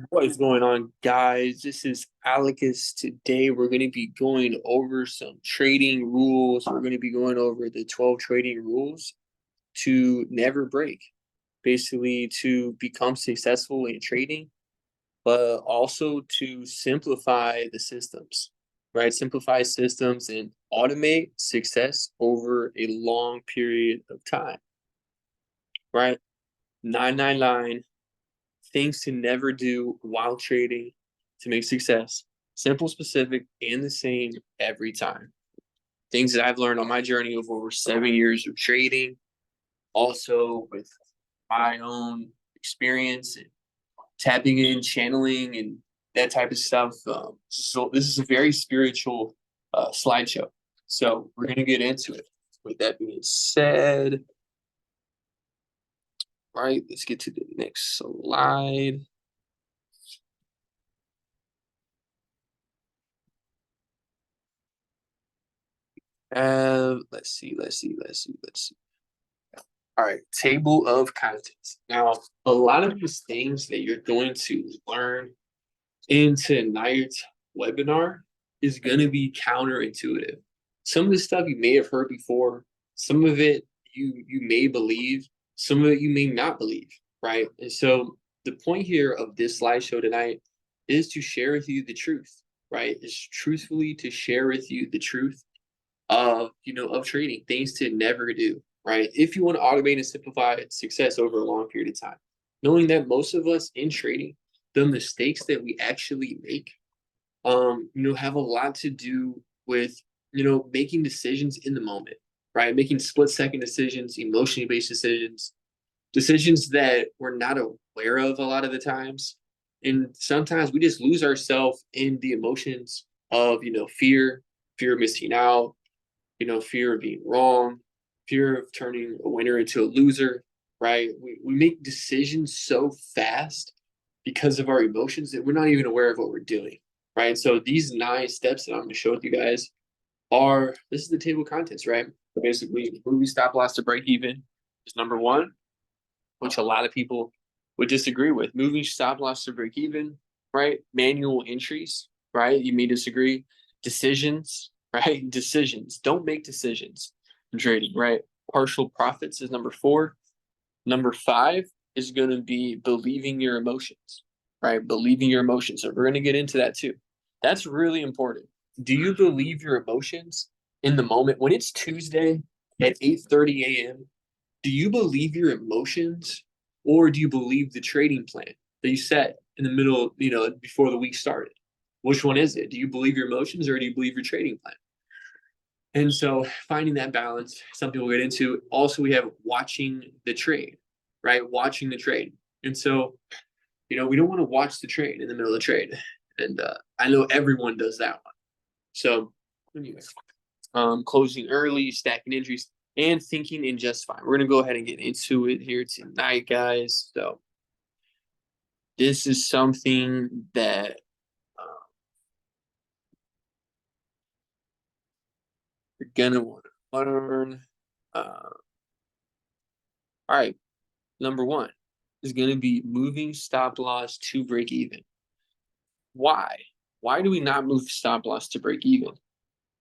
What is going on, guys? This is Alecus. Today, we're going to be going over some trading rules. We're going to be going over the 12 trading rules to never break, basically, to become successful in trading, but also to simplify the systems, right? Simplify systems and automate success over a long period of time, right? 999 things to never do while trading to make success. Simple, specific, and the same every time. Things that I've learned on my journey of over 7 years of trading, also with my own experience and tapping in, channeling, and that type of stuff. So this is a very spiritual slideshow. So we're gonna get into it. With that being said, all right, let's get to the next slide. Let's see. All right, table of contents. Now, a lot of these things that you're going to learn in tonight's webinar is going to be counterintuitive. Some of the stuff you may have heard before, some of it you may believe, some of it you may not believe, right? And so the point here of this slideshow tonight is to share with you the truth, right? Is truthfully to share with you the truth of trading, things to never do, right? If you want to automate and simplify success over a long period of time, knowing that most of us in trading, the mistakes that we actually make, have a lot to do with, making decisions in the moment, right? Making split-second decisions, emotionally based decisions, decisions that we're not aware of a lot of the times. And sometimes we just lose ourselves in the emotions of, fear of missing out, fear of being wrong, fear of turning a winner into a loser, right? We make decisions so fast because of our emotions that we're not even aware of what we're doing, right? So these 9 steps that I'm going to show with you guys this is the table of contents, right? So basically, moving stop loss to break even is number one, which a lot of people would disagree with. Moving stop loss to break even, right? Manual entries, right? You may disagree. Decisions, right? Decisions. Don't make decisions in trading, right? Partial profits is number 4. Number 5 is going to be believing your emotions, right? Believing your emotions. So we're going to get into that too. That's really important. Do you believe your emotions in the moment when it's Tuesday at 8:30 a.m.? Do you believe your emotions, or do you believe the trading plan that you set in the middle, before the week started? Which one is it? Do you believe your emotions, or do you believe your trading plan? And so finding that balance, some people get into. Also, we have watching the trade, right? Watching the trade. And so, we don't want to watch the trade in the middle of the trade. And I know everyone does that one. So anyway, closing early, stacking entries, and thinking in just fine. We're going to go ahead and get into it here tonight, guys. So this is something that you're going to want to learn. All right. Number 1 is going to be moving stop loss to break even. Why? Why do we not move stop loss to break even?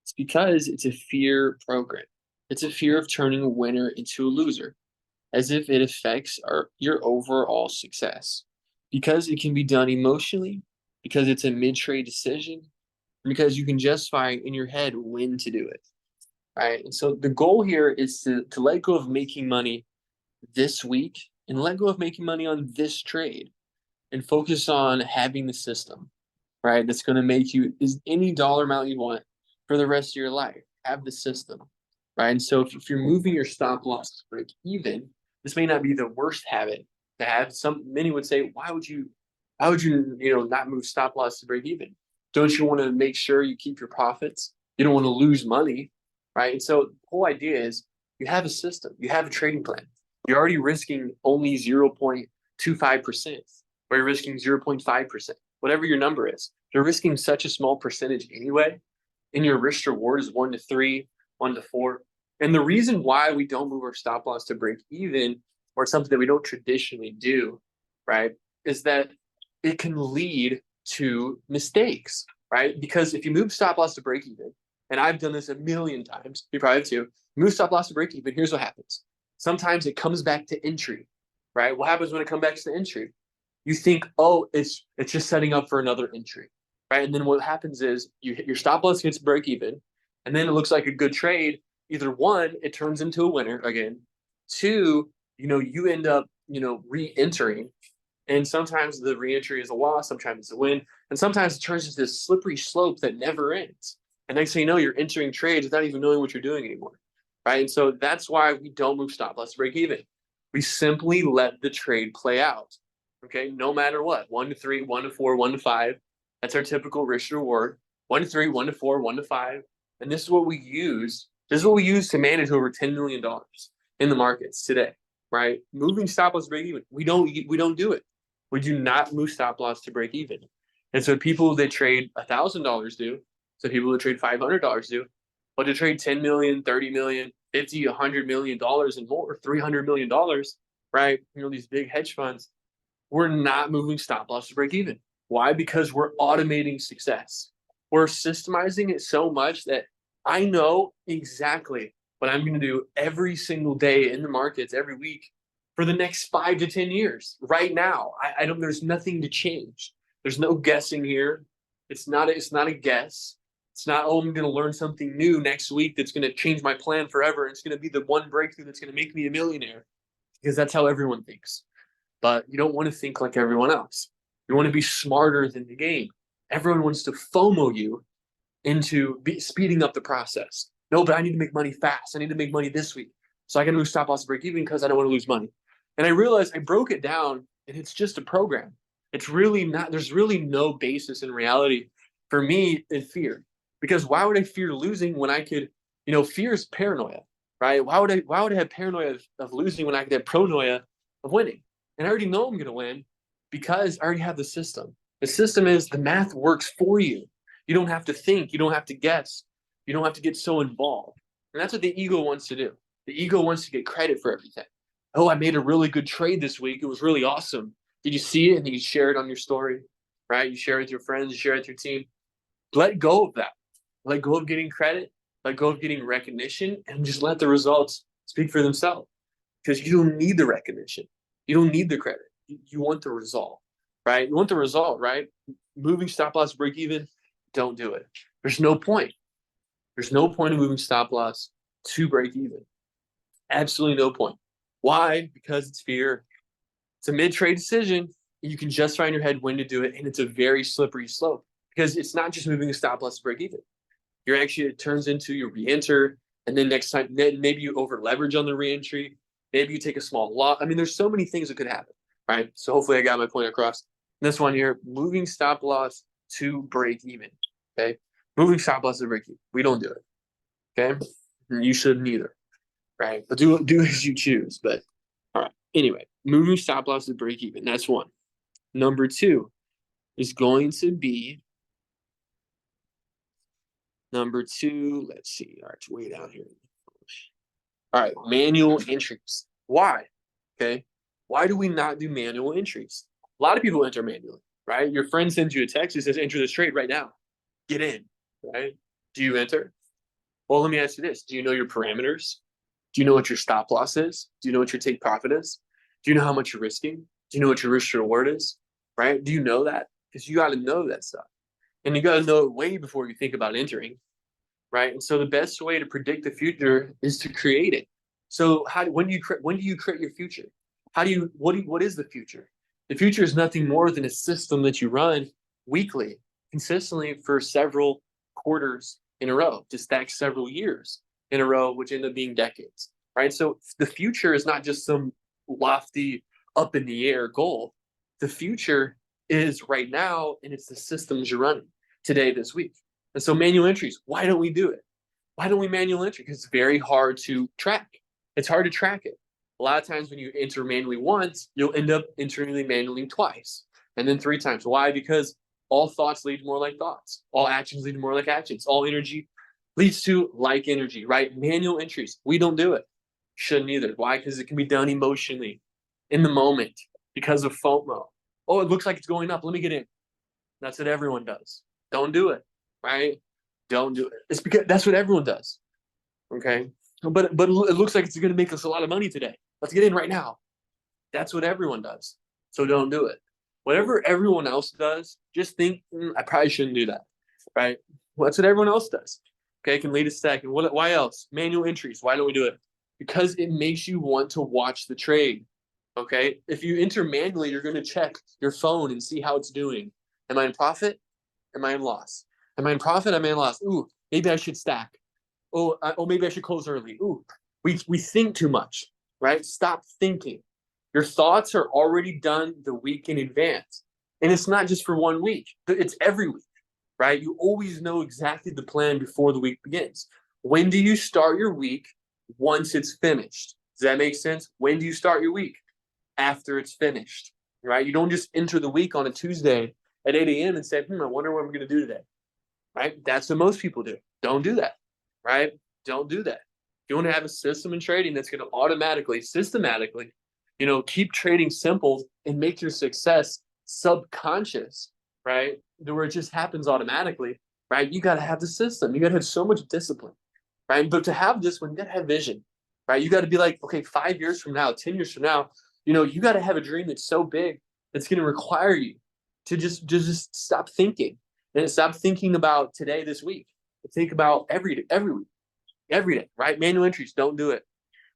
It's because it's a fear program. It's a fear of turning a winner into a loser, as if it affects your overall success. Because it can be done emotionally, because it's a mid-trade decision, because you can justify in your head when to do it. Right. And so the goal here is to let go of making money this week and let go of making money on this trade and focus on having the system, right? That's going to make you is any dollar amount you want for the rest of your life. Have the system, right? And so if you're moving your stop loss to break even, this may not be the worst habit to have. Many would say, why would you not move stop loss to break even? Don't you want to make sure you keep your profits? You don't want to lose money, right? And so the whole idea is you have a system, you have a trading plan. You're already risking only 0.25%, or you're risking 0.5%, whatever your number is. You're risking such a small percentage anyway, and your risk reward is 1 to 3, 1 to 4. And the reason why we don't move our stop loss to break even, or something that we don't traditionally do, right, is that it can lead to mistakes, right? Because if you move stop loss to break even, and I've done this a million times, you probably have too, move stop loss to break even, here's what happens. Sometimes it comes back to entry, right? What happens when it comes back to entry? You think, oh, it's just setting up for another entry, right? And then what happens is your stop loss gets break even, and then it looks like a good trade. Either one, it turns into a winner again. Two, you end up, re-entering, and sometimes the re-entry is a loss, sometimes it's a win, and sometimes it turns into this slippery slope that never ends. And next thing you know, you're entering trades without even knowing what you're doing anymore, right? And so that's why we don't move stop loss to break even. We simply let the trade play out. Okay, no matter what, 1 to 3, 1 to 4, 1 to 5. That's our typical risk reward. 1 to 3, 1 to 4, 1 to 5. And this is what we use. This is what we use to manage over $10 million in the markets today, right? Moving stop loss to break even. We don't do it. We do not move stop loss to break even. And so people that trade $1,000 do. So people that trade $500 do. But to trade 10 million, 30 million, 50, $100 million and more, $300 million, right? These big hedge funds, we're not moving stop loss to break even. Why? Because we're automating success. We're systemizing it so much that I know exactly what I'm going to do every single day in the markets every week for the next 5 to 10 years. Right now, I don't. There's nothing to change. There's no guessing here. It's not a guess. It's not, oh, I'm going to learn something new next week that's going to change my plan forever. It's going to be the one breakthrough that's going to make me a millionaire, because that's how everyone thinks. But you don't want to think like everyone else. You want to be smarter than the game. Everyone wants to FOMO you into speeding up the process. No, but I need to make money fast. I need to make money this week. So I got to move stop loss to break even because I don't want to lose money. And I realized I broke it down, and it's just a program. It's really not, there's really no basis in reality for me in fear. Because why would I fear losing when I could, fear is paranoia, right? Why would I have paranoia of losing when I could have pronoia of winning? And I already know I'm going to win because I already have the system. The system is the math works for you. You don't have to think. You don't have to guess. You don't have to get so involved. And that's what the ego wants to do. The ego wants to get credit for everything. Oh, I made a really good trade this week. It was really awesome. Did you see it? And you share it on your story, right? You share it with your friends. You share it with your team. Let go of that. Let go of getting credit. Let go of getting recognition, and just let the results speak for themselves. Because you don't need the recognition. You don't need the credit. You want the result, right? You want the result, right? Moving stop loss break even, don't do it. There's no point. There's no point in moving stop loss to break even. Absolutely no point. Why? Because it's fear. It's a mid-trade decision. You can justify in your head when to do it, and it's a very slippery slope because it's not just moving a stop loss to break even. It turns into you re-enter, and then next time, maybe you over leverage on the re-entry. Maybe you take a small loss. I mean, there's so many things that could happen, right? So hopefully I got my point across. This one here, moving stop loss to break even, okay? Moving stop loss to break even. We don't do it, okay? You shouldn't either, right? But do as you choose. But all right. Anyway, moving stop loss to break even. That's one. Number two is going to be let's see. All right, it's way down here. All right, manual entries. Why? Okay. Why do we not do manual entries? A lot of people enter manually, right? Your friend sends you a text that says, enter this trade right now. Get in, right? Do you enter? Well, let me ask you this. Do you know your parameters? Do you know what your stop loss is? Do you know what your take profit is? Do you know how much you're risking? Do you know what your risk reward is? Right? Do you know that? Because you got to know that stuff. And you got to know it way before you think about entering, right? And so the best way to predict the future is to create it. So when do you create your future? What is the future? The future is nothing more than a system that you run weekly, consistently for several quarters in a row, to stack several years in a row, which end up being decades, right? So the future is not just some lofty up in the air goal. The future is right now, and it's the systems you're running today, this week. And so manual entries, why don't we do it? Why don't we manual entry? Because it's very hard to track. It's hard to track it. A lot of times when you enter manually once, you'll end up entering manually twice and then 3 times. Why? Because all thoughts lead more like thoughts. All actions lead more like actions. All energy leads to like energy, right? Manual entries, we don't do it. Shouldn't either. Why? Because it can be done emotionally, in the moment, because of FOMO. Oh, it looks like it's going up. Let me get in. That's what everyone does. Don't do it, right? Don't do it. It's because that's what everyone does. Okay. But it looks like it's going to make us a lot of money today. Let's get in right now. That's what everyone does. So don't do it. Whatever everyone else does, just think, I probably shouldn't do that. Right? Well, that's what everyone else does. Okay, it can lead to stack. And why else? Manual entries. Why don't we do it? Because it makes you want to watch the trade. Okay. If you enter manually, you're going to check your phone and see how it's doing. Am I in profit? Am I in loss? Am I in profit? Am I in loss? Ooh, maybe I should stack. Oh, maybe I should close early. Ooh, we think too much, right? Stop thinking. Your thoughts are already done the week in advance. And it's not just for 1 week, it's every week, right? You always know exactly the plan before the week begins. When do you start your week? Once it's finished. Does that make sense? When do you start your week? After it's finished, right? You don't just enter the week on a Tuesday at 8 a.m. and say, I wonder what I'm going to do today, right? That's what most people do. Don't do that, right? Don't do that. You want to have a system in trading that's going to automatically, systematically, keep trading simple and make your success subconscious, right? Where it just happens automatically, right? You got to have the system. You got to have so much discipline, right? But to have this one, you got to have vision, right? You got to be like, okay, 5 years from now, 10 years from now, you got to have a dream that's so big that's going to require you to just stop thinking and stop thinking about today, this week. Think about every week, every day, right? Manual entries, don't do it.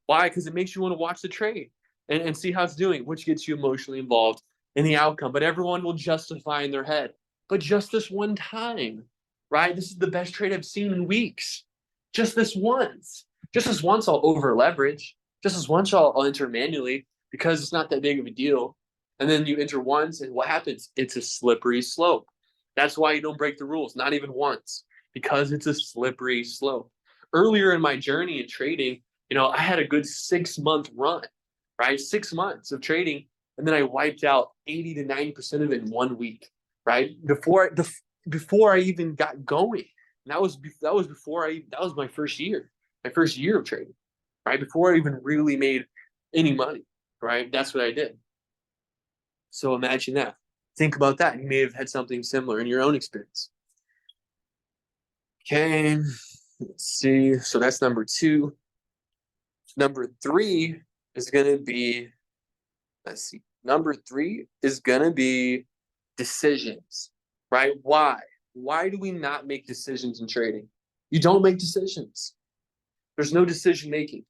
Why? Because it makes you want to watch the trade and see how it's doing, which gets you emotionally involved in the outcome. But everyone will justify in their head, but just this one time, right? This is the best trade I've seen in weeks. Just this once. Just this once, I'll over leverage. Just this once, I'll enter manually because it's not that big of a deal. And then you enter once, and what happens? It's a slippery slope. That's why you don't break the rules, not even once, because it's a slippery slope. Earlier in my journey in trading, I had a good 6-month run, right? 6 months of trading, and then I wiped out 80 to 90% of it in 1 week, right? Before I even got going. And that was my first year of trading, right? Before I even really made any money, right? That's what I did. So imagine that. Think about that. You may have had something similar in your own experience. Okay, let's see. So that's number 2. Number 3 is going to be, let's see. Number 3 is going to be decisions, right? Why? Why do we not make decisions in trading? You don't make decisions. There's no decision making.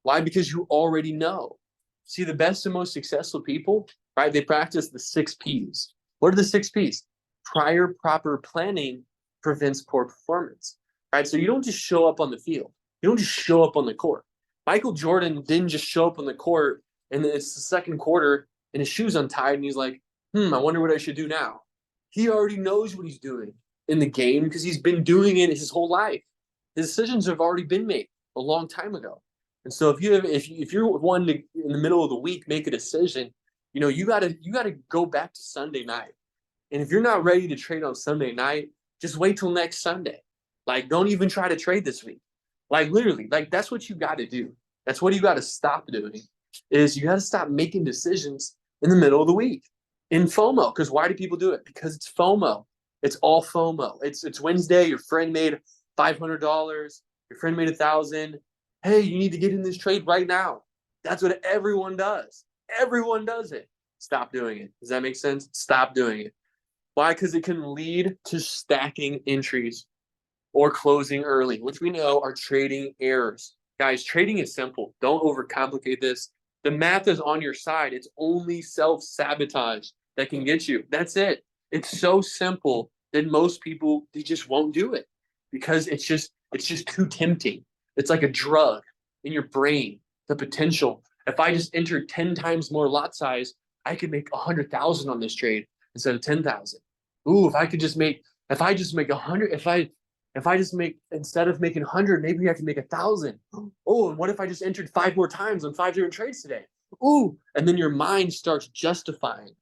Why? Because you already know. See, the best and most successful people, right? They practice the 6 P's. What are the 6 P's? Prior proper planning prevents poor performance, right? So you don't just show up on the field. You don't just show up on the court. Michael Jordan didn't just show up on the court and it's the second quarter and his shoe's untied and he's like, I wonder what I should do now. He already knows what he's doing in the game because he's been doing it his whole life. His decisions have already been made a long time ago. And so if you're one to in the middle of the week make a decision, you gotta go back to Sunday night. And if you're not ready to trade on Sunday night, just wait till next Sunday. Like, don't even try to trade this week. Like, literally, like that's what you got to do. That's what you got to stop doing. Is you got to stop making decisions in the middle of the week in FOMO. Because why do people do it? Because it's FOMO. It's all FOMO. It's Wednesday. Your friend made $500. Your friend made $1,000. Hey, you need to get in this trade right now. That's what everyone does. Everyone does it. Stop doing it. Does that make sense? Stop doing it. Why? Because it can lead to stacking entries or closing early, which we know are trading errors. Guys, trading is simple. Don't overcomplicate this. The math is on your side. It's only self-sabotage that can get you. That's it. It's so simple that most people, they just won't do it because it's just too tempting. It's like a drug in your brain, the potential. If I just enter 10 times more lot size, I could make 100,000 on this trade instead of 10,000. Ooh, if I just make 100, instead of making 100, maybe I can make 1,000. Oh, and what if I just entered 5 more times on 5 different trades today? Ooh, and then your mind starts justifying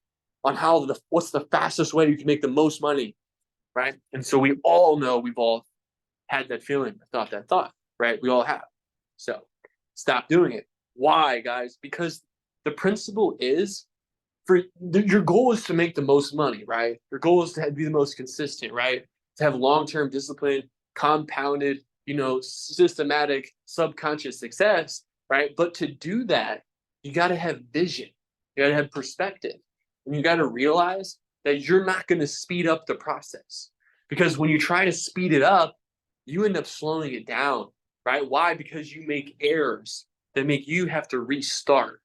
on what's the fastest way you can make the most money, right? And so we all know we've all had that feeling, that thought, right? We all have. So stop doing it. Why, guys? Because the principle is your goal is to make the most money, right? Your goal is to be the most consistent, right? To have long-term discipline, compounded, systematic, subconscious success, right? But to do that, you got to have vision, you got to have perspective, and you got to realize that you're not going to speed up the process, because when you try to speed it up, you end up slowing it down, right? Why? Because you make errors that make you have to restart,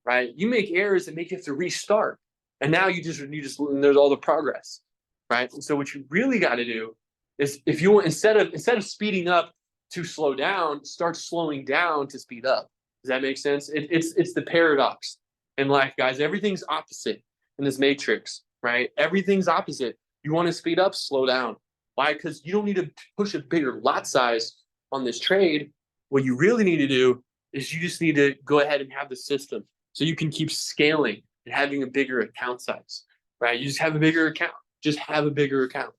right? You make errors that make you have to restart, and now and there's all the progress, right? And so what you really got to do is, if you want, instead of speeding up to slow down, start slowing down to speed up. Does that make sense? It's the paradox in life, guys. Everything's opposite in this matrix, right? Everything's opposite. You want to speed up, slow down. Why? Because you don't need to push a bigger lot size on this trade. What you really need to do is you just need to go ahead and have the system so you can keep scaling and having a bigger account size, right? You just have a bigger account. Just have a bigger account.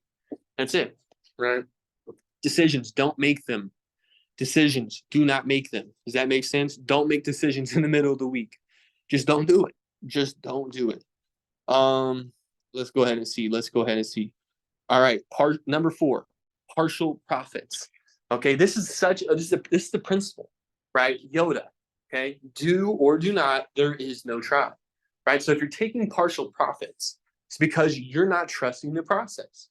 That's it, right? Decisions, don't make them. Decisions, do not make them. Does that make sense? Don't make decisions in the middle of the week. Just don't do it. Just don't do it. Let's go ahead and see. All right, number 4, partial profits. Okay, this is the principle, right? Yoda. Okay, do or do not. There is no try, right? So if you're taking partial profits, it's because you're not trusting the process,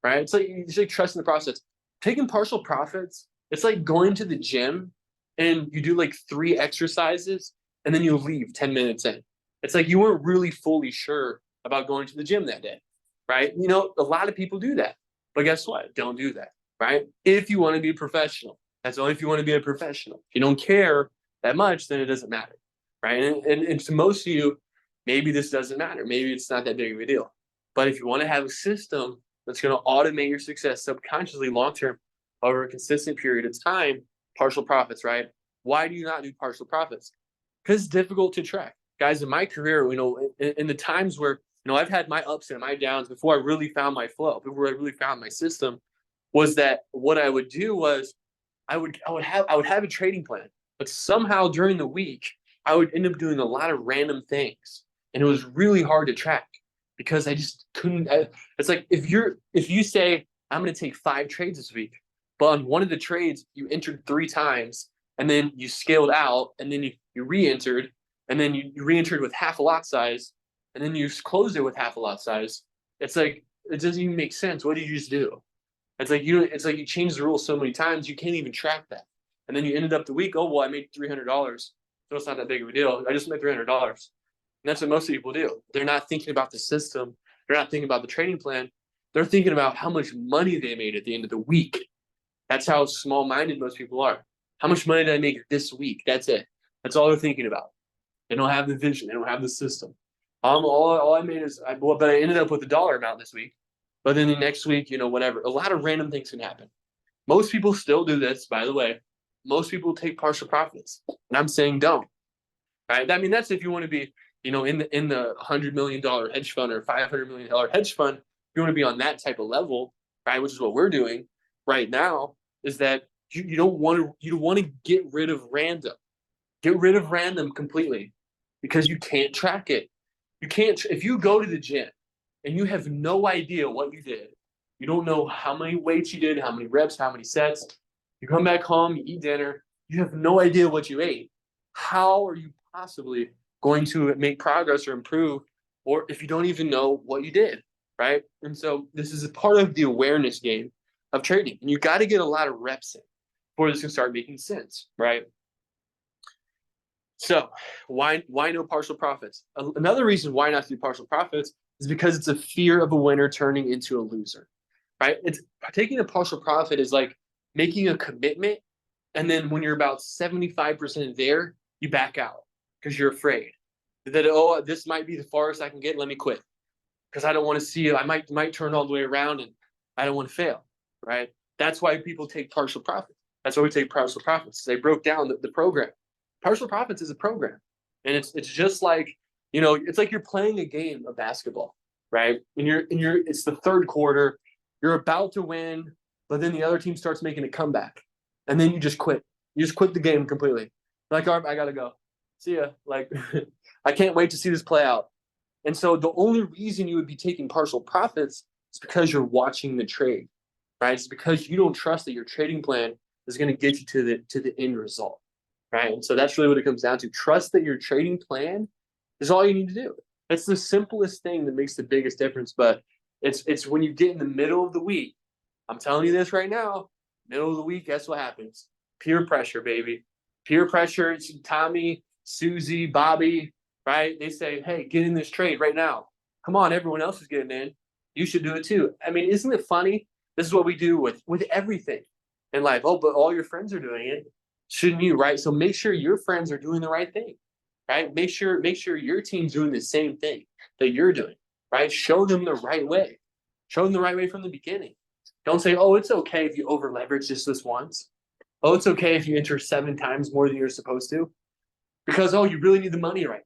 right? It's like trusting the process. Taking partial profits, it's like going to the gym and you do like 3 exercises and then you leave 10 minutes in. It's like you weren't really fully sure about going to the gym that day, right? A lot of people do that. But guess what? Don't do that, right? If you want to be a professional, that's only if you want to be a professional. If you don't care that much, then it doesn't matter, right? And to most of you, maybe this doesn't matter. Maybe it's not that big of a deal. But if you want to have a system that's going to automate your success subconsciously long-term over a consistent period of time, partial profits, right? Why do you not do partial profits? Because it's difficult to track. Guys, in my career, in the times where, I've had my ups and my downs before I really found my flow, before I really found my system, was that what I would do was I would have a trading plan, but somehow during the week, I would end up doing a lot of random things. And it was really hard to track because I just couldn't. It's like if you say, I'm going to take 5 trades this week, but on one of the trades, you entered 3 times and then you scaled out and then you re-entered and then you re-entered with half a lot size and then you closed it with half a lot size. It's like, it doesn't even make sense. What did you just do? It's like you changed the rules so many times, you can't even track that. And then you ended up the week, oh, well, I made $300. So it's not that big of a deal. I just made $300. And that's what most people do. They're not thinking about the system. They're not thinking about the trading plan. They're thinking about how much money they made at the end of the week. That's how small-minded most people are. How much money did I make this week? That's it. That's all they're thinking about. They don't have the vision. They don't have the system. All I made is, but I ended up with a dollar amount this week. But then the next week, whatever. A lot of random things can happen. Most people still do this, by the way. Most people take partial profits. And I'm saying don't. Right? I mean, that's if you want to be, in the $100 million hedge fund or $500 million hedge fund, if you want to be on that type of level, right, which is what we're doing right now, is that you don't want to get rid of random. Get rid of random completely because you can't track it. You can't, if you go to the gym and you have no idea what you did, you don't know how many weights you did, how many reps, how many sets, you come back home, you eat dinner, you have no idea what you ate. How are you possibly going to make progress or improve, or if you don't even know what you did, right? And so this is a part of the awareness game of trading. And you got to get a lot of reps in before this can start making sense, right? So why no partial profits? Another reason why not do partial profits is because it's a fear of a winner turning into a loser, right? It's taking a partial profit is like making a commitment, and then when you're about 75% there, you back out because you're afraid that, oh, this might be the farthest I can get. Let me quit because I don't want to see it. I might turn all the way around and I don't want to fail, right? That's why people take partial profits. That's why we take partial profits. They broke down the program. Partial profits is a program, and it's just like, it's like you're playing a game of basketball, right? And it's the third quarter, you're about to win, but then the other team starts making a comeback, and then you just quit. You just quit the game completely. Like, all right, I gotta go. See ya. Like, I can't wait to see this play out. And so the only reason you would be taking partial profits is because you're watching the trade, right? It's because you don't trust that your trading plan is going to get you to the end result, right? And so that's really what it comes down to. Trust that your trading plan is all you need to do. It's the simplest thing that makes the biggest difference. But it's when you get in the middle of the week. I'm telling you this right now. Middle of the week, guess what happens? Peer pressure, baby. Peer pressure. It's Tommy, Susie, Bobby, right? They say, hey, get in this trade right now. Come on, everyone else is getting in. You should do it too. I mean, isn't it funny? This is what we do with everything in life. Oh, but all your friends are doing it. Shouldn't you, right? So make sure your friends are doing the right thing, right? Make sure your team's doing the same thing that you're doing, right? Show them the right way. Show them the right way from the beginning. Don't say, oh, it's okay if you over leverage just this once. Oh, it's okay if you enter 7 times more than you're supposed to. Because, oh, you really need the money right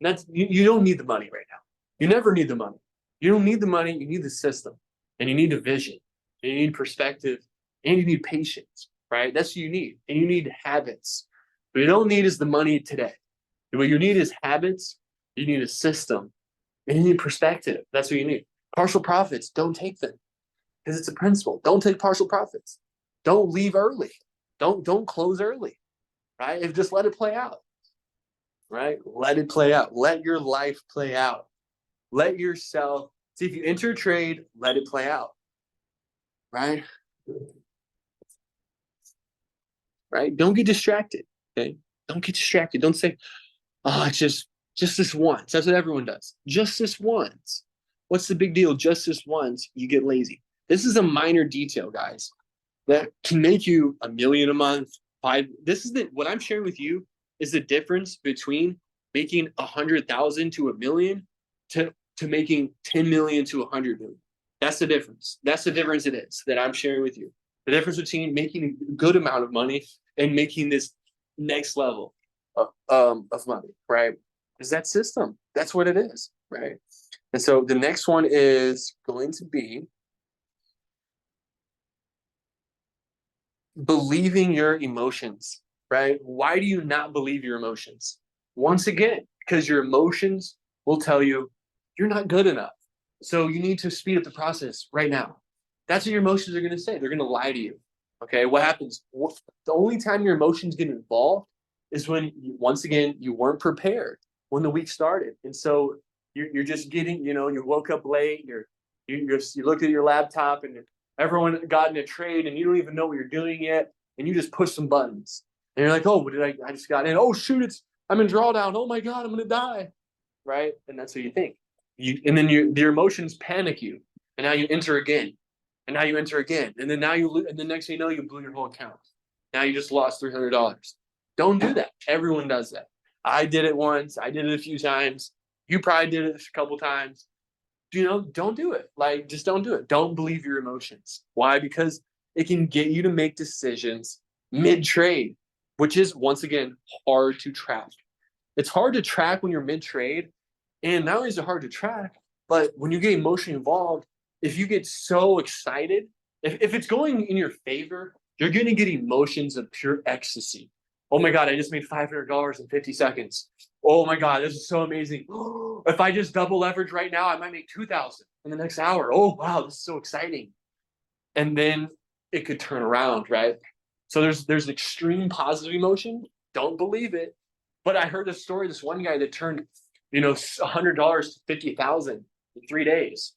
now. And you don't need the money right now. You never need the money. You don't need the money. You need the system. And you need a vision. And you need perspective. And you need patience, right? That's what you need. And you need habits. What you don't need is the money today. What you need is habits. You need a system. And you need perspective. That's what you need. Partial profits, don't take them. Because it's a principle. Don't take partial profits. Don't leave early. Don't close early, right? Just let it play out, right? Let it play out. Let your life play out. Let yourself see if you enter a trade. Let it play out, right? Right? Don't get distracted. Okay? Don't get distracted. Don't say, "Oh, it's just this once." That's what everyone does. Just this once. What's the big deal? Just this once, you get lazy. This is a minor detail, guys, that can make you $1 million a month. This is what I'm sharing with you is the difference between making 100,000 to $1 million to making 10 million to 100 million. That's the difference. That's the difference it is that I'm sharing with you. The difference between making a good amount of money and making this next level of money, right? Is that system. That's what it is, right? And so the next one is going to be believing your emotions, right? Why do you not believe your emotions? Once again, because your emotions will tell you you're not good enough. So you need to speed up the process right now. That's what your emotions are going to say. They're going to lie to you. Okay, what happens? The only time your emotions get involved is when, once again, you weren't prepared when the week started. And so you're just getting, you woke up late, you looked at your laptop and everyone got in a trade and you don't even know what you're doing yet. And you just push some buttons. And you're like, oh, what did I just got in? Oh, shoot, I'm in drawdown. Oh my God, I'm going to die. Right? And that's what you think. And then your emotions panic you. And now you enter again. And now you enter again. And then and the next thing you know, you blew your whole account. Now you just lost $300. Don't do that. Everyone does that. I did it once. I did it a few times. You probably did it a couple times. Don't do it. Like, just don't do it. Don't believe your emotions. Why? Because it can get you to make decisions mid-trade, which is, once again, hard to track. It's hard to track when you're mid-trade. And not only is it hard to track, but when you get emotionally involved, if you get so excited, if it's going in your favor, you're going to get emotions of pure ecstasy. Oh my God, I just made $500 in 50 seconds. Oh my God, this is so amazing. If I just double leverage right now, I might make 2,000 in the next hour. Oh, wow, this is so exciting. And then it could turn around, right? So there's extreme positive emotion. Don't believe it. But I heard this story, this one guy that turned, $100 to 50,000 in 3 days.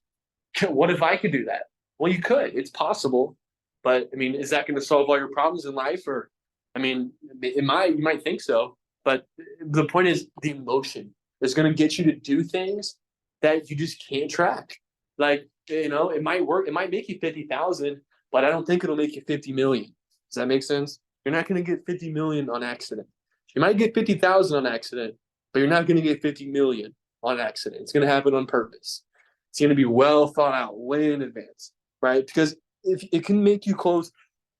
What if I could do that? Well, you could. It's possible. But I mean, is that going to solve all your problems in life? Or, I mean, you might think so. But the point is, the emotion is going to get you to do things that you just can't track. Like, it might work. It might make you 50,000, but I don't think it'll make you 50 million. Does that make sense? You're not going to get 50 million on accident. You might get 50,000 on accident, but you're not going to get 50 million on accident. It's going to happen on purpose. It's going to be well thought out, way in advance, right? Because if it can make you close,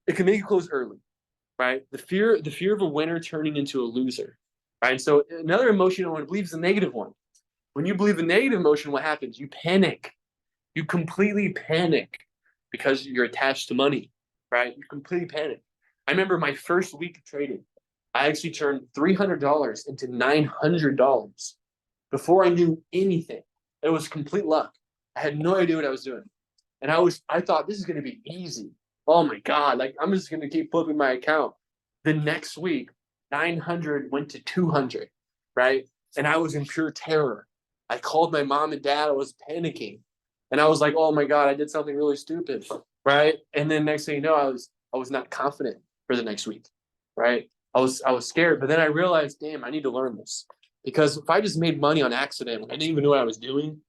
it can make you close early, right? The fear of a winner turning into a loser, right? And so another emotion I want to believe is the negative one. When you believe the negative emotion, what happens? You panic. You completely panic because you're attached to money, right? You completely panic. I remember my first week of trading, I actually turned $300 into $900 before I knew anything. It was complete luck. I had no idea what I was doing. And I thought this is going to be easy. Oh my God. Like, I'm just going to keep flipping my account. The next week, 900 went to 200, right? And I was in pure terror. I called my mom and dad. I was panicking. And I was like, oh my God, I did something really stupid, right? And then next thing you know, I was not confident for the next week, right? I was scared, but then I realized, damn, I need to learn this. Because if I just made money on accident, I didn't even know what I was doing.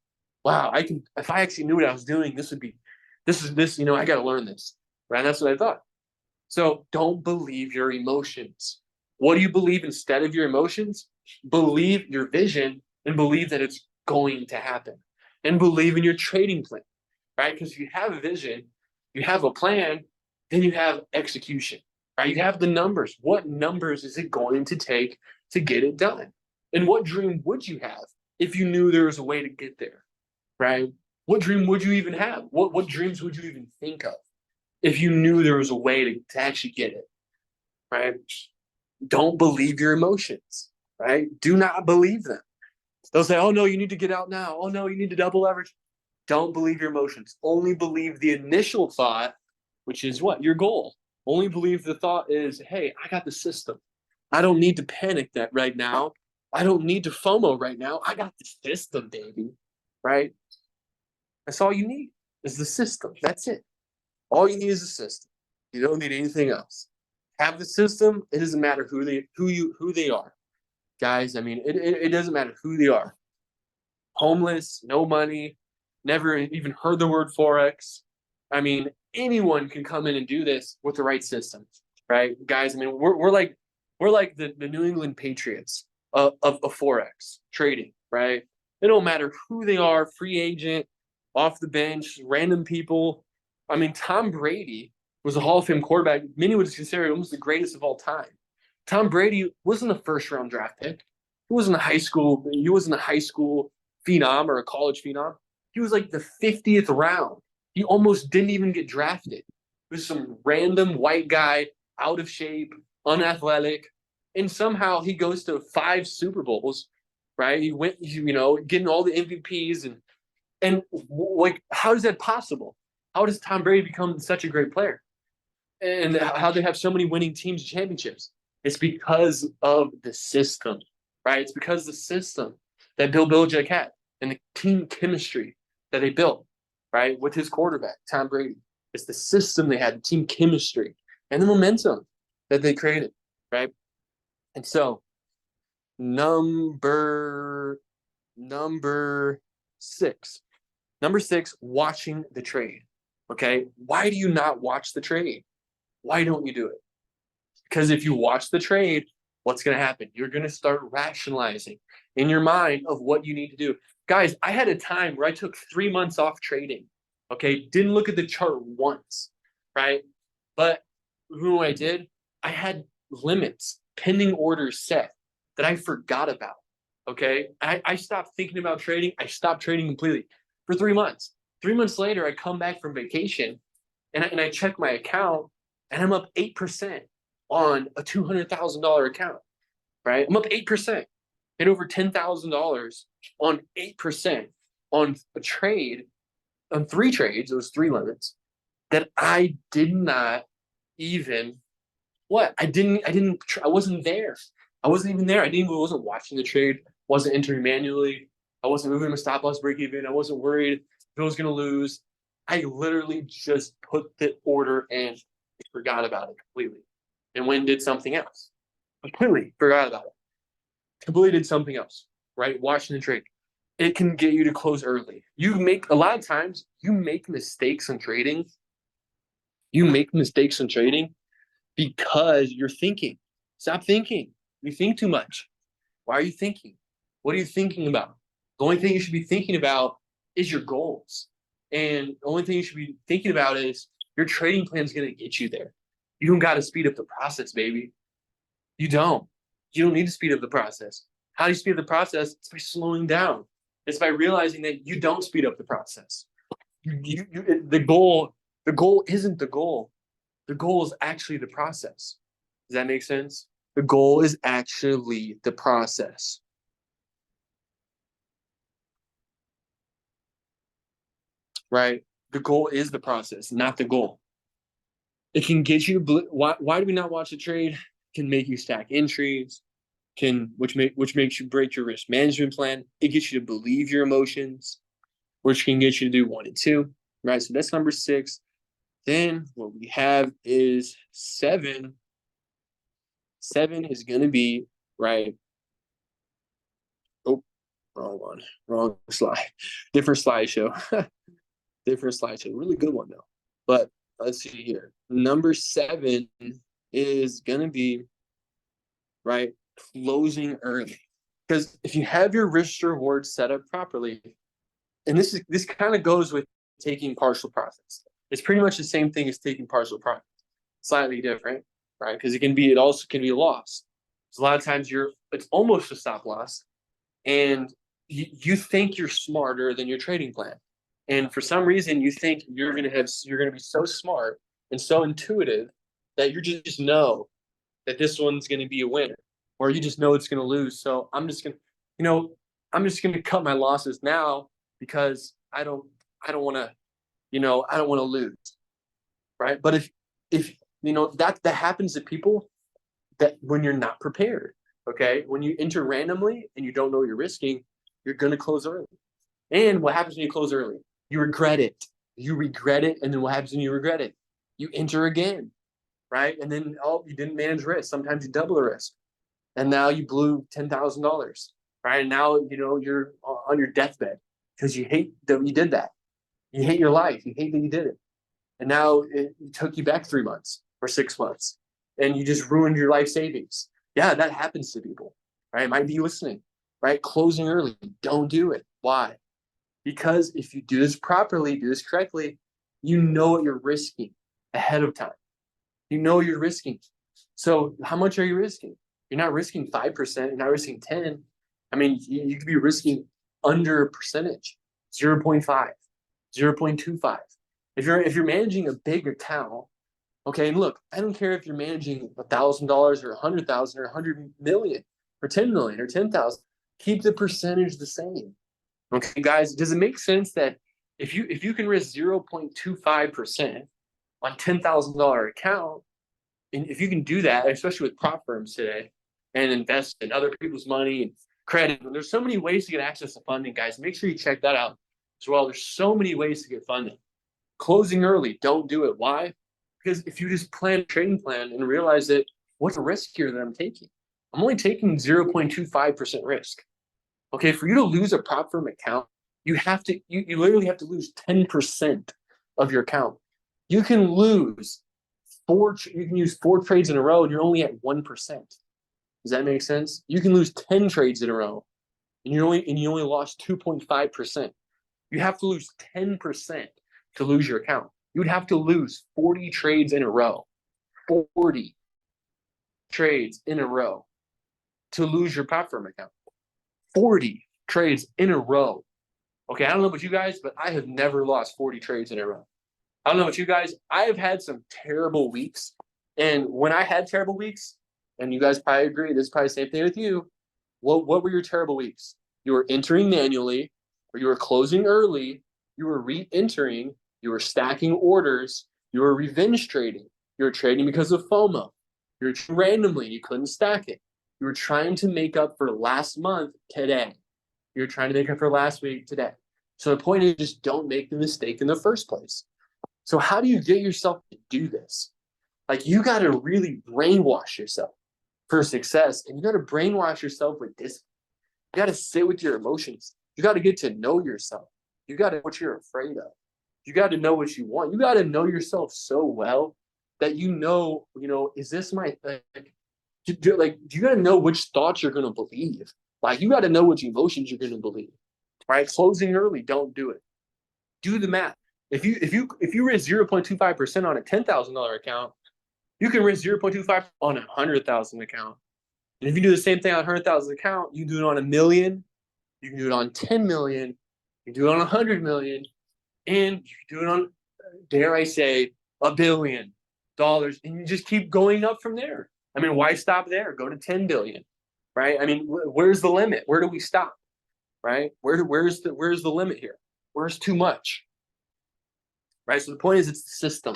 Wow, I can. If I actually knew what I was doing, this would be, this is this. I got to learn this, right? And that's what I thought. So don't believe your emotions. What do you believe instead of your emotions? Believe your vision and believe that it's going to happen, and believe in your trading plan, right? Because if you have a vision, you have a plan, then you have execution, right? You have the numbers. What numbers is it going to take to get it done? And what dream would you have if you knew there was a way to get there, right? What dream would you even have? What dreams would you even think of if you knew there was a way to actually get it, right? Don't believe your emotions, right? Do not believe them. They'll say, oh no, you need to get out now. Oh no, you need to double leverage. Don't believe your emotions. Only believe the initial thought, which is what? Your goal. Only believe the thought is, hey, I got the system. I don't need to panic that right now. I don't need to FOMO right now. I got the system, baby. Right? That's all you need is the system. That's it. All you need is a system. You don't need anything else. Have the system. It doesn't matter who they are, guys. I mean, it doesn't matter who they are. Homeless, no money, never even heard the word forex. I mean, anyone can come in and do this with the right system, right, guys? I mean, we're like the New England Patriots of forex trading, right? It don't matter who they are, free agent, off the bench, random people. I mean, Tom Brady was a Hall of Fame quarterback. Many would consider him almost the greatest of all time. Tom Brady wasn't a first round draft pick. He wasn't a high school. He wasn't a high school phenom or a college phenom. He was like the 50th round. He almost didn't even get drafted. It was some random white guy, out of shape, unathletic, and somehow he goes to 5 Super Bowls. Right? He went, getting all the MVPs and like, how is that possible? How does Tom Brady become such a great player? And how they have so many winning teams and championships? It's because of the system, right? It's because of the system that Bill Belichick had and the team chemistry that they built, right, with his quarterback, Tom Brady. It's the system they had, the team chemistry, and the momentum that they created, right? And so, number number six, number six, watching the trade. Okay, why do you not watch the trade? Why don't you do it? Because if you watch the trade, what's going to happen? You're going to start rationalizing in your mind of what you need to do. Guys, I had a time where I took 3 months off trading. Okay, didn't look at the chart once, right? But who I did, I had limits, pending orders set that I forgot about. Okay, I stopped thinking about trading. I stopped trading completely for 3 months. 3 months later, I come back from vacation and I check my account and I'm up 8% on a $200,000 account, right? I'm up 8%, hit over $10,000 on 8% on a trade, on 3 trades. It was 3 limits that I did not even, I wasn't there. I wasn't even there. Wasn't watching the trade, wasn't entering manually. I wasn't moving my stop loss break even. I wasn't worried if I was going to lose. I literally just put the order in, forgot about it completely, and went and did something else. Completely forgot about it. Completely did something else, right? Watching the trade. It can get you to close early. A lot of times you make mistakes in trading. You make mistakes in trading because you're thinking. Stop thinking. You think too much. Why are you thinking? What are you thinking about? The only thing you should be thinking about is your goals. And the only thing you should be thinking about is your trading plan is going to get you there. You don't got to speed up the process, baby. You don't. You don't need to speed up the process. How do you speed up the process? It's by slowing down. It's by realizing that you don't speed up the process. The goal isn't the goal. The goal is actually the process. Does that make sense? The goal is actually the process. right? The goal is the process, not the goal. It can get you to why do we not watch a trade? It can make you stack entries, which makes you break your risk management plan. It gets you to believe your emotions, which can get you to do 1 and 2, right? So that's number 6. Then what we have is 7. 7 is going to be, right? Oh, wrong one. Wrong slide. Different slideshow. Different slideshow. Really good one, though. But let's see here. Number 7 is going to be, right, closing early. Because if you have your risk reward set up properly, and this kind of goes with taking partial profits. It's pretty much the same thing as taking partial profits, slightly different, right? Because it also can be a loss. So a lot of times it's almost a stop loss, and you think you're smarter than your trading plan, and for some reason you think you're gonna be so smart and so intuitive that you just know that this one's gonna be a winner, or you just know it's gonna lose. So I'm just gonna cut my losses now because I don't want to, I don't want to lose, right? But if that happens to people, that when you're not prepared, okay, when you enter randomly and you don't know what you're risking, you're gonna close early. And what happens when you close early? You regret it. You regret it, and then what happens when you regret it? You enter again, right? And then you didn't manage risk. Sometimes you double the risk, and now you blew $10,000, right? And now you're on your deathbed because you hate that you did that. You hate your life. You hate that you did it. And now it took you back 3 months or 6 months, and you just ruined your life savings. Yeah, that happens to people, right? It might be listening, right? Closing early. Don't do it. Why? Because if you do this properly, do this correctly, you know what you're risking ahead of time. You know what you're risking. So how much are you risking? You're not risking 5%. You're not risking 10. I mean, you could be risking under a percentage, 0.5, 0.25. If you're managing a big account, okay, and look, I don't care if you're managing $1,000 or 100,000 or 100 million or 10 million or 10,000. Keep the percentage the same. Okay, guys, does it make sense that if you can risk 0.25% on $10,000 account, and if you can do that, especially with prop firms today, and invest in other people's money and credit, there's so many ways to get access to funding, guys. Make sure you check that out as well. There's so many ways to get funding. Closing early, don't do it. Why? Because if you just plan a trading plan and realize that what's the risk here that I'm taking? I'm only taking 0.25% risk. Okay, for you to lose a prop firm account, you literally have to lose 10% of your account. You can use 4 trades in a row and you're only at 1%. Does that make sense? You can lose 10 trades in a row and you only lost 2.5%. You have to lose 10% to lose your account. You would have to lose 40 trades in a row. 40 trades in a row to lose your prop firm account. 40 trades in a row. Okay, I don't know about you guys, but I have never lost 40 trades in a row. I don't know about you guys. I have had some terrible weeks. And when I had terrible weeks, and you guys probably agree, this is probably the same thing with you. What were your terrible weeks? You were entering manually, or you were closing early, you were re-entering, you were stacking orders, you were revenge trading, you were trading because of FOMO, you were randomly, you couldn't stack it. You were trying to make up for last month today. You're trying to make up for last week today. So the point is, just don't make the mistake in the first place. So how do you get yourself to do this? Like, you got to really brainwash yourself for success, and you got to brainwash yourself with this. You got to sit with your emotions. You got to get to know yourself. You got to know what you're afraid of. You got to know what you want. You got to know yourself so well that is this my thing? You got to know which thoughts you're going to believe. Like, you got to know which emotions you're going to believe. Right? Closing early, don't do it. Do the math. If you risk 0.25% on a $10,000 account, you can risk 0.25 on a 100,000 account. And if you do the same thing on a 100,000 account, you can do it on a million, you can do it on 10 million, you can do it on 100 million, and you can do it on, dare I say, $1 billion. And you just keep going up from there. I mean, why stop there? Go to 10 billion, right? I mean, where's the limit? Where do we stop, right? Where's the limit here? Where's too much? right? So the point is, it's the system.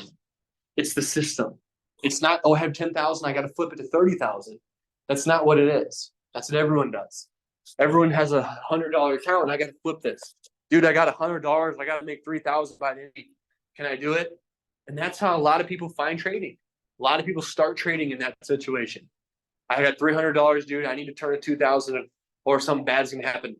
It's the system. It's not, oh, I have 10,000, I got to flip it to 30,000. That's not what it is. That's what everyone does. Everyone has $100 account, and I got to flip this. Dude, I got $100. I got to make 3,000 by the end. Can I do it? And that's how a lot of people find trading. A lot of people start trading in that situation. I got $300, dude. I need to turn it 2,000, or something bad's gonna happen.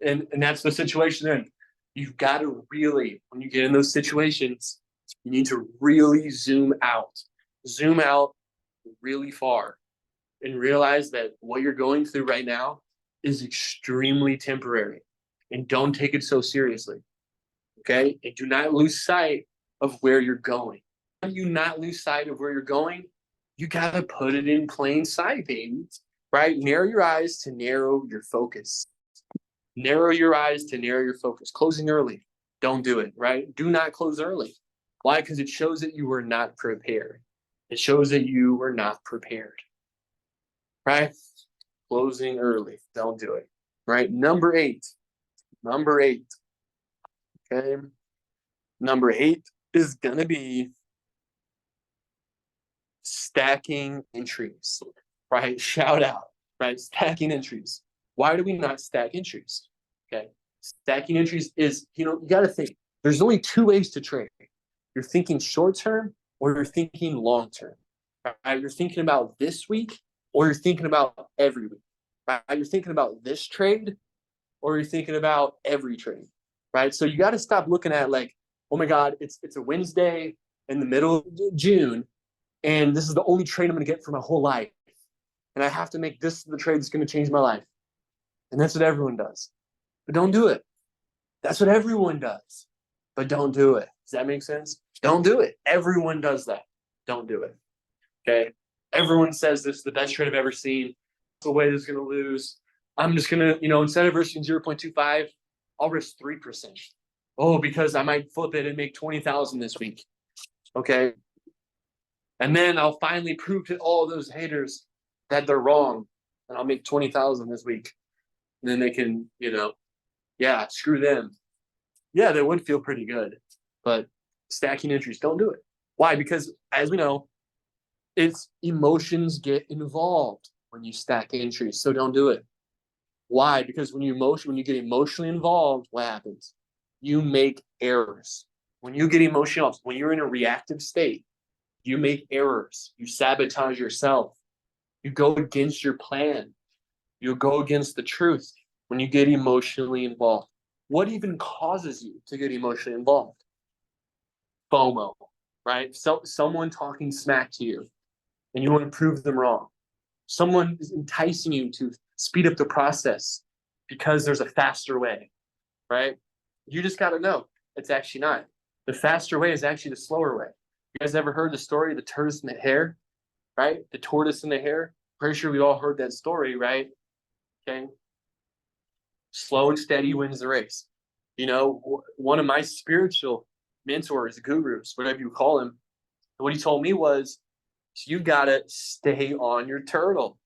And that's the situation then. You've got to really, when you get in those situations, you need to really zoom out really far, and realize that what you're going through right now is extremely temporary, and don't take it so seriously. Okay? And do not lose sight of where you're going. How do you not lose sight of where you're going? You got to put it in plain sight, baby. Right? Narrow your eyes to narrow your focus. Narrow your eyes to narrow your focus. Closing early. Don't do it, right? Do not close early. Why? Because it shows that you were not prepared. It shows that you were not prepared. Right? Closing early. Don't do it. Right? Number eight. Okay. Number 8 is going to be stacking entries. Right? Shout out. Right? Stacking entries. Why do we not stack entries? Okay. Stacking entries is, you got to think. There's only 2 ways to trade. You're thinking short term, or you're thinking long term. Right? You're thinking about this week, or you're thinking about every week. Right? You're thinking about this trade, or you're thinking about every trade. Right? So you got to stop looking at like, oh my God, it's a Wednesday in the middle of June, and this is the only trade I'm going to get for my whole life. And I have to make this the trade that's going to change my life. And that's what everyone does. But don't do it. That's what everyone does. But don't do it. Does that make sense? Don't do it. Everyone does that. Don't do it. Okay? Everyone says this is the best trade I've ever seen. The way this is going to lose. I'm just going to, instead of risking 0.25, I'll risk 3%. Oh, because I might flip it and make 20,000 this week. Okay? And then I'll finally prove to all those haters that they're wrong. And I'll make 20,000 this week. And then they can, screw them. Yeah, they would feel pretty good. But stacking entries, don't do it. Why? Because as we know, it's emotions get involved when you stack entries. So don't do it. Why? Because when you get emotionally involved, what happens? You make errors. When you get emotional, when you're in a reactive state, you make errors. You sabotage yourself. You go against your plan. You go against the truth when you get emotionally involved. What even causes you to get emotionally involved? FOMO, right? So someone talking smack to you, and you want to prove them wrong. Someone is enticing you to speed up the process because there's a faster way, right? You just got to know it's actually not. The faster way is actually the slower way. You guys ever heard the story of the tortoise and the hare, right? The tortoise and the hare. Pretty sure we all heard that story, right? Okay. Slow and steady wins the race. One of my spiritual mentors, gurus, whatever you call him, what he told me was, you got to stay on your turtle,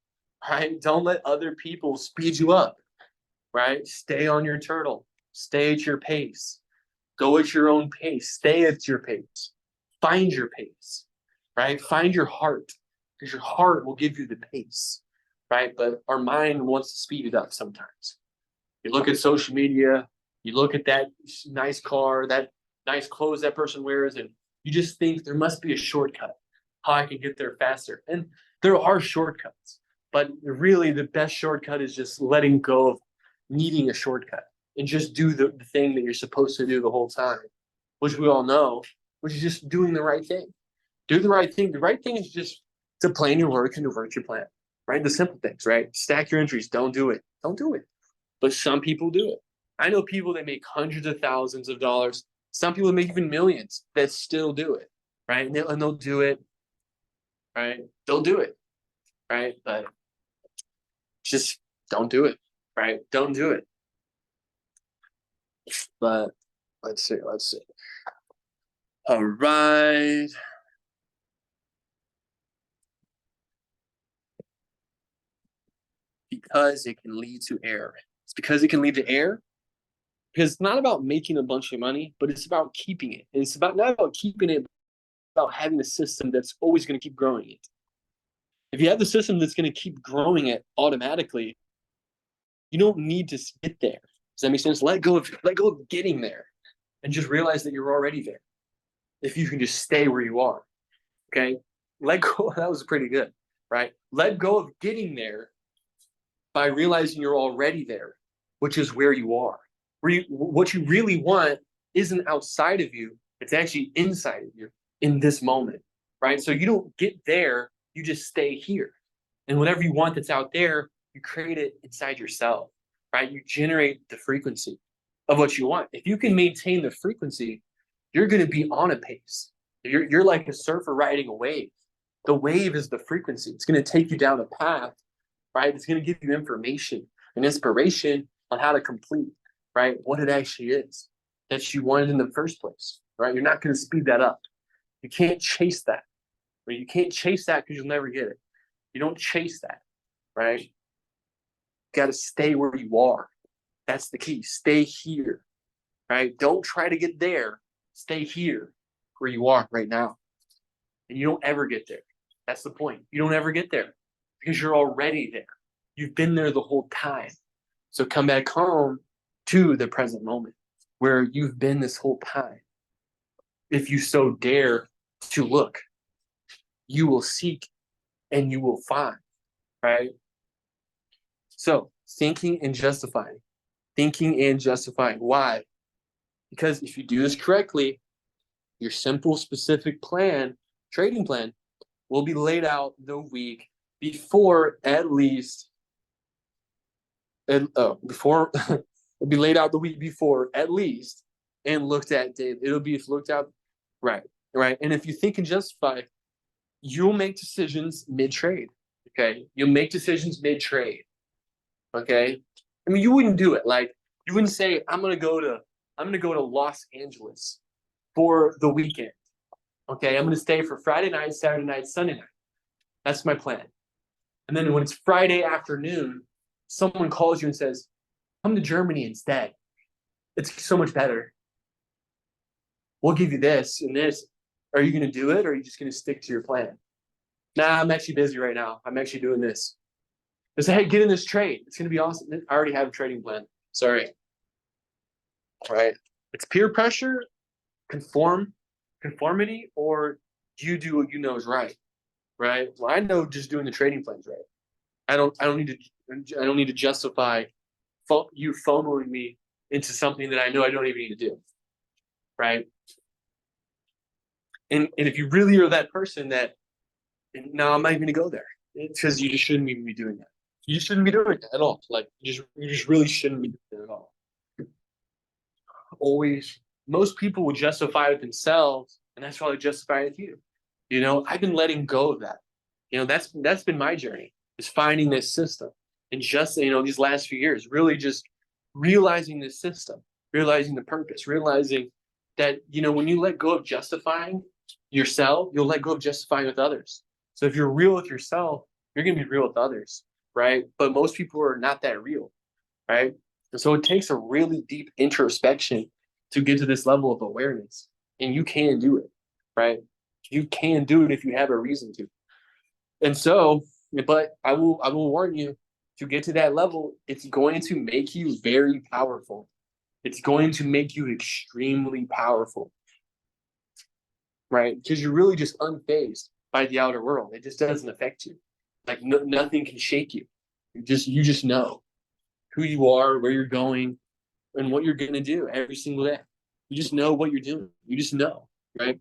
right? Don't let other people speed you up, right? Stay on your turtle. Stay at your pace. Go at your own pace. Stay at your pace. Find your pace, right? Find your heart, because your heart will give you the pace, right? But our mind wants to speed it up sometimes. You look at social media, you look at that nice car, that nice clothes that person wears, and you just think there must be a shortcut, how I can get there faster. And there are shortcuts, but really the best shortcut is just letting go of needing a shortcut and just do the thing that you're supposed to do the whole time, which we all know, which is just doing the right thing. Do the right thing. The right thing is just to plan your work and divert your plan, right? The simple things, right? Stack your entries. Don't do it. Don't do it. But some people do it. I know people that make hundreds of thousands of dollars. Some people make even millions that still do it, right? And they'll do it, right? They'll do it, right? But just don't do it, right? Don't do it. But let's see. All right. Because it can lead to error. It's because it can lead to error. Because it's not about making a bunch of money, but it's about keeping it. And it's about not about keeping it, but about having a system that's always going to keep growing it. If you have the system that's going to keep growing it automatically, you don't need to get there. Does that make sense? Let go of getting there and just realize that you're already there. If you can just stay where you are. Okay? Let go. That was pretty good, right? Let go of getting there by realizing you're already there, which is where you are. What you really want isn't outside of you, it's actually inside of you in this moment, right? So you don't get there, you just stay here. And whatever you want that's out there, you create it inside yourself, right? You generate the frequency of what you want. If you can maintain the frequency, you're going to be on a pace. You're like a surfer riding a wave. The wave is the frequency. It's going to take you down a path, right? It's going to give you information and inspiration on how to complete, right? What it actually is that you wanted in the first place, right? You're not going to speed that up. You can't chase that, right? You can't chase that because you'll never get it. You don't chase that, right? You got to stay where you are. That's the key. Stay here, right? Don't try to get there. Stay here where you are right now. And you don't ever get there. That's the point. You don't ever get there because you're already there. You've been there the whole time. So come back home to the present moment where you've been this whole time. If you so dare to look, you will seek and you will find, right? So thinking and justifying. Thinking and justifying. Why? Because if you do this correctly, your simple, specific plan, trading plan, will be laid out the week before at least, before it'll be laid out the week before at least, and looked at daily. It'll be looked at, right. And if you think and justify, you'll make decisions mid-trade. Okay, you'll make decisions mid-trade. Okay, I mean, you wouldn't do it like you wouldn't say I'm gonna go to Los Angeles for the weekend. Okay, I'm gonna stay for Friday night, Saturday night, Sunday night. That's my plan. And then when it's Friday afternoon, someone calls you and says, come to Germany instead. It's so much better. We'll give you this and this. Are you going to do it or are you just going to stick to your plan? Nah, I'm actually busy right now. I'm actually doing this. They say, hey, get in this trade. It's going to be awesome. I already have a trading plan. Sorry. All right. It's peer pressure, conformity, or you do what you know is right. Right. Well, I know just doing the trading plan's right. I don't need to justify you FOMOing me into something that I know I don't even need to do. Right. And if you really are that person that, no, I'm not even going to go there. It's because you just shouldn't even be doing that. You just shouldn't be doing it at all. Like you just really shouldn't be doing it at all. Always, most people will justify it themselves, and that's why they justify it with you. You know, I've been letting go of that. You know, that's been my journey, is finding this system. And just, you know, these last few years, really just realizing this system, realizing the purpose, realizing that, you know, when you let go of justifying yourself, you'll let go of justifying with others. So if you're real with yourself, you're going to be real with others, right? But most people are not that real, right? And so it takes a really deep introspection to get to this level of awareness. And you can do it, right? You can do it if you have a reason to. And so, but I will warn you, to get to that level, it's going to make you very powerful. It's going to make you extremely powerful, right? Because you're really just unfazed by the outer world. It just doesn't affect you. Like nothing can shake you. You just know who you are, where you're going, and what you're going to do every single day. You just know what you're doing. You just know, right?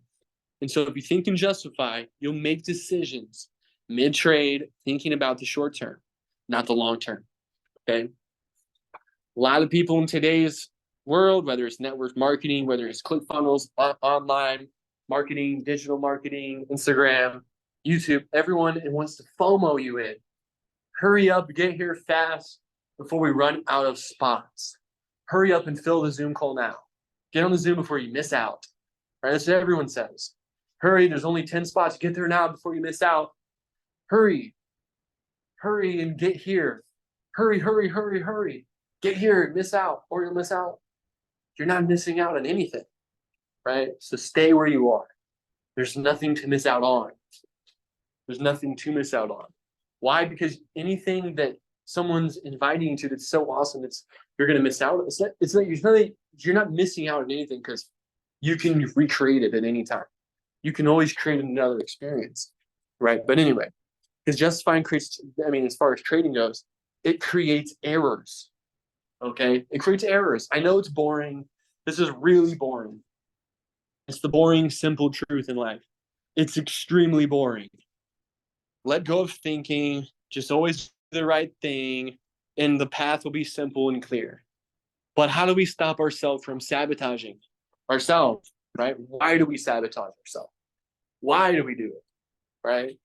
And so if you think and justify, you'll make decisions mid-trade, thinking about the short term, not the long term. Okay. A lot of people in today's world, whether it's network marketing, whether it's ClickFunnels, online marketing, digital marketing, Instagram, YouTube, everyone wants to FOMO you in. Hurry up, get here fast before we run out of spots. Hurry up and fill the Zoom call now. Get on the Zoom before you miss out. Right? That's what everyone says. Hurry, there's only 10 spots. Get there now before you miss out. Hurry. Hurry and get here. Hurry. Get here, miss out, or you'll miss out. you're not missing out on anything, right? So stay where you are. There's nothing to miss out on. There's nothing to miss out on. Why? Because anything that someone's inviting you to that's so awesome, you're gonna miss out. You're not missing out on anything because you can recreate it at any time. You can always create another experience, right? But anyway, because justifying creates, I mean, as far as trading goes, it creates errors. Okay, it creates errors. I know it's boring. This is really boring. It's the boring, simple truth in life. It's extremely boring. Let go of thinking, just always do the right thing, and the path will be simple and clear. But how do we stop ourselves from sabotaging ourselves, right? Why do we sabotage ourselves? Why do we do it, right?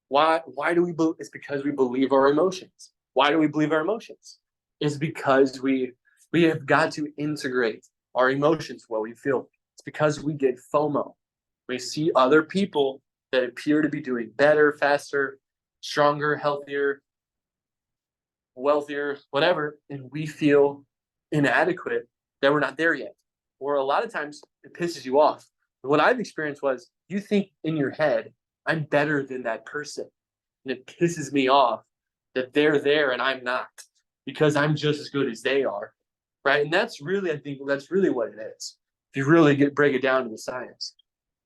Why do we believe? It's because we believe our emotions. Why do we believe our emotions? It's because we have got to integrate our emotions what we feel. It's because we get FOMO. We see other people that appear to be doing better, faster, stronger, healthier, wealthier, whatever, and we feel inadequate that we're not there yet. Or a lot of times it pisses you off. What I've experienced was you think in your head, I'm better than that person. And it pisses me off that they're there and I'm not because I'm just as good as they are. Right. And that's really, I think that's really what it is. If you really break it down to the science,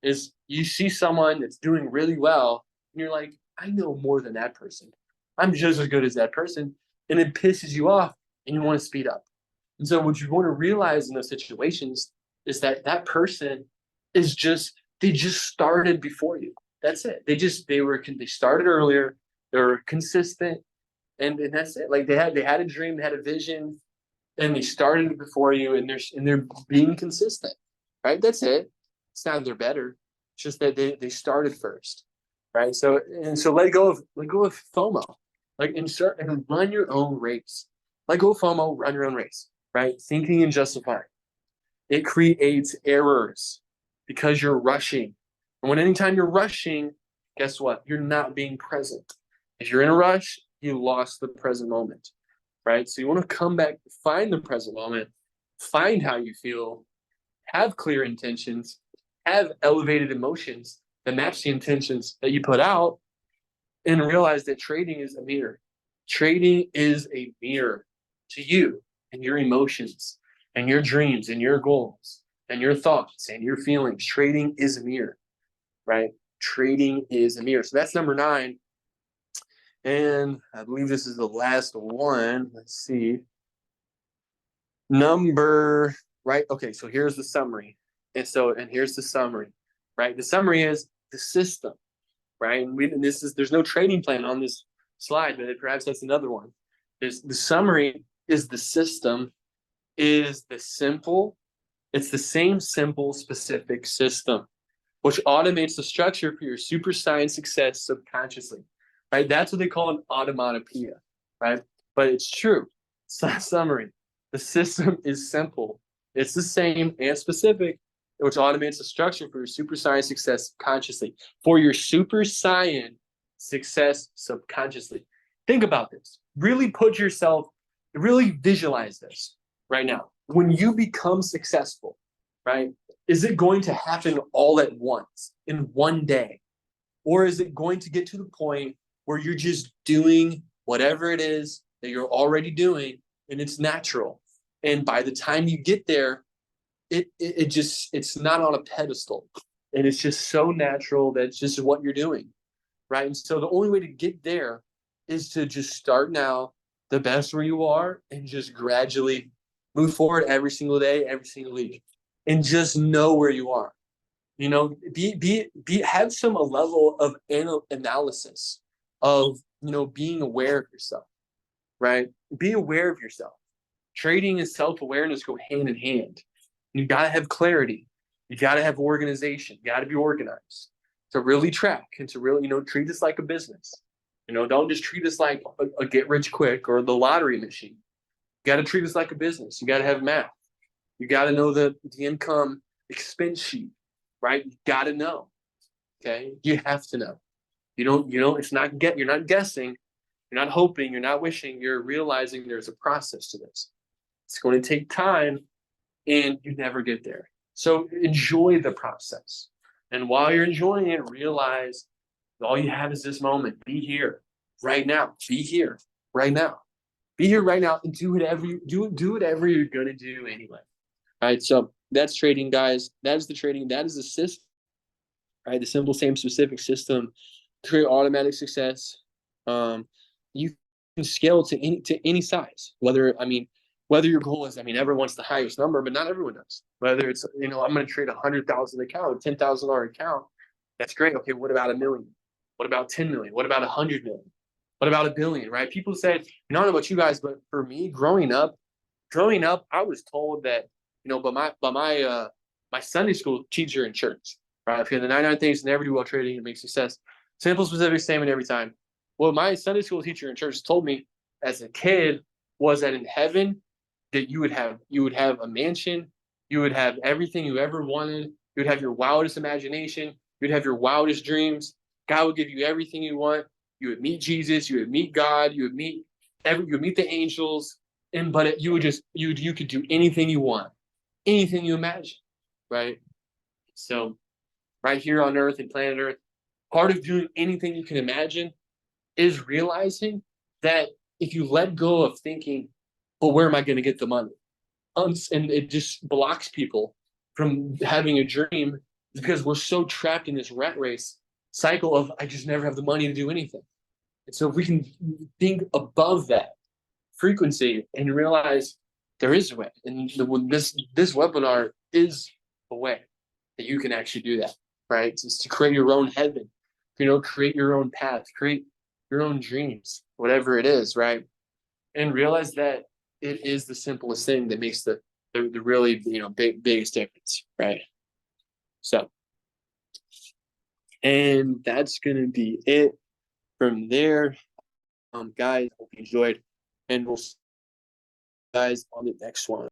is you see someone that's doing really well and you're like, I know more than that person. I'm just as good as that person. And it pisses you off and you want to speed up. And so what you want to realize in those situations is that that person is they just started before you. That's it. They started earlier. They were consistent, and that's it. Like they had a dream, they had a vision, and they started before you, and they're being consistent, right? That's it. It's not they're better. It's just that they started first, right? So let go of FOMO, like insert and run your own race. Let go of FOMO, run your own race, right? Thinking and justifying. It creates errors because you're rushing. And anytime you're rushing, guess what? You're not being present. If you're in a rush, you lost the present moment, right? So you want to come back, find the present moment, find how you feel, have clear intentions, have elevated emotions that match the intentions that you put out, and realize that trading is a mirror. Trading is a mirror to you and your emotions and your dreams and your goals and your thoughts and your feelings. Trading is a mirror, right? Trading is a mirror. So that's number 9. And I believe this is the last one. Let's see. Right? Okay, so here's the summary. And here's the summary, right? The summary is the system, right? And there's no trading plan on this slide, but perhaps that's another one. The summary is the system is it's the same simple, specific system, which automates the structure for your super science success subconsciously, right? That's what they call an automatopoeia, right? But it's true. Summary. The system is simple. It's the same and specific, which automates the structure for your super science success subconsciously. For your super science success subconsciously. Think about this. Really visualize this right now. When you become successful, right? Is it going to happen all at once in one day? Or is it going to get to the point where you're just doing whatever it is that you're already doing and it's natural? And by the time you get there, it's not on a pedestal. And it's just so natural that it's just what you're doing. Right. And so the only way to get there is to just start now, the best where you are, and just gradually move forward every single day, every single week, and just know where you are. You know, have some level of analysis of, being aware of yourself, right? Be aware of yourself. Trading and self-awareness go hand in hand. You got to have clarity. You got to have organization. You got to be organized to really track and to really, treat this like a business. Don't just treat this like a get rich quick or the lottery machine. You got to treat this like a business. You got to have math. You got to know the income expense sheet, right? You got to know. Okay, you have to know. It's not you're not guessing. You're not hoping. You're not wishing. You're realizing there's a process to this. It's going to take time, and you never get there. So enjoy the process. And while you're enjoying it, realize all you have is this moment. Be here right now. Be here right now. Be here right now and do whatever you're gonna do anyway. All right. So that's trading, guys. That is the trading. That is the system. Right. The simple, same specific system to create automatic success. You can scale to any size. Whether your goal is, everyone wants the highest number, but not everyone does. Whether it's, I'm going to trade 100,000 account, $10,000 account. That's great. Okay, what about 1 million? What about 10 million? What about 100 million? What about 1 billion? Right? People said, I don't know about you guys, but for me, growing up, I was told that, my Sunday school teacher in church, right? If you have the 99 things to never do well trading and make success, simple, specific statement every time. What my Sunday school teacher in church told me as a kid was that in heaven, that you would have a mansion, you would have everything you ever wanted, you would have your wildest imagination, you'd have your wildest dreams. God would give you everything you want. You would meet Jesus, you would meet God, you would meet the angels, but you could do anything you want, anything you imagine, right? So right here on Earth and planet Earth, part of doing anything you can imagine is realizing that if you let go of thinking, well, where am I going to get the money? And it just blocks people from having a dream because we're so trapped in this rat race cycle of I just never have the money to do anything. And so if we can think above that frequency and realize there is a way, and this webinar is a way that you can actually do that, right? It's to create your own heaven, create your own path, create your own dreams, whatever it is, right? And realize that it is the simplest thing that makes the really biggest difference, right? So, and that's gonna be it from there. Guys, hope you enjoyed, and we'll see you guys on the next one.